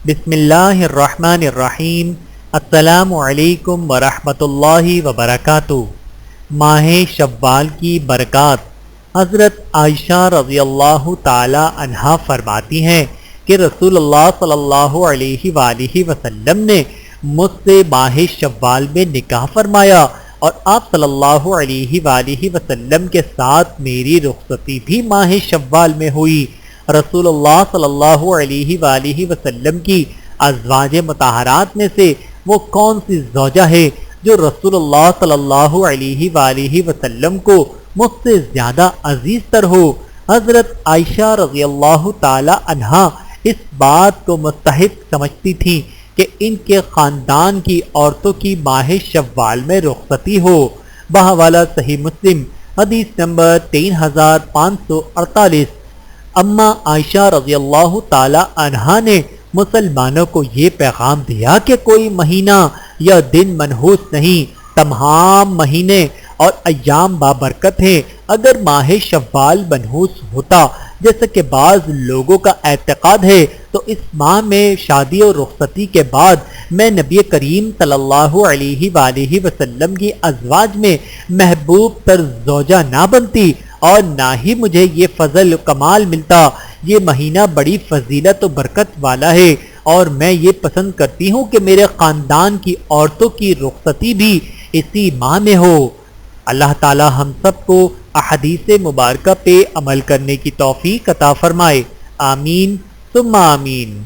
بسم اللہ الرحمن الرحیم۔ السلام علیکم ورحمۃ اللہ وبرکاتہ۔ ماہ شوال کی برکات۔ حضرت عائشہ رضی اللہ تعالی عنہا فرماتی ہیں کہ رسول اللہ صلی اللہ علیہ وآلہ وسلم نے مجھ سے ماہ شوال میں نکاح فرمایا اور آپ صلی اللہ علیہ وآلہ وسلم کے ساتھ میری رخصتی بھی ماہ شوال میں ہوئی۔ رسول اللہ صلی اللہ علیہ وآلہ وسلم کی ازواج مطہرات میں سے وہ کون سی زوجہ ہے جو رسول اللہ صلی اللہ علیہ وآلہ وسلم کو مجھ سے زیادہ عزیز تر ہو؟ حضرت عائشہ رضی اللہ تعالی عنہا اس بات کو مستحق سمجھتی تھی کہ ان کے خاندان کی عورتوں کی ماہ شوال میں رخصتی ہو۔ بحوالہ صحیح مسلم حدیث نمبر 3548۔ اما عائشہ رضی اللہ تعالی عنہا نے مسلمانوں کو یہ پیغام دیا کہ کوئی مہینہ یا دن منحوس نہیں، تمام مہینے اور ایام بابرکت ہیں۔ اگر ماہ شوال منحوس ہوتا جیسا کہ بعض لوگوں کا اعتقاد ہے تو اس ماہ میں شادی اور رخصتی کے بعد میں نبی کریم صلی اللہ علیہ وآلہ وسلم کی ازواج میں محبوب تر زوجہ نہ بنتی اور نہ ہی مجھے یہ فضل و کمال ملتا۔ یہ مہینہ بڑی فضیلت و برکت والا ہے اور میں یہ پسند کرتی ہوں کہ میرے خاندان کی عورتوں کی رخصتی بھی اسی ماہ میں ہو۔ اللہ تعالی ہم سب کو احادیث مبارکہ پہ عمل کرنے کی توفیق عطا فرمائے۔ آمین ثم آمین۔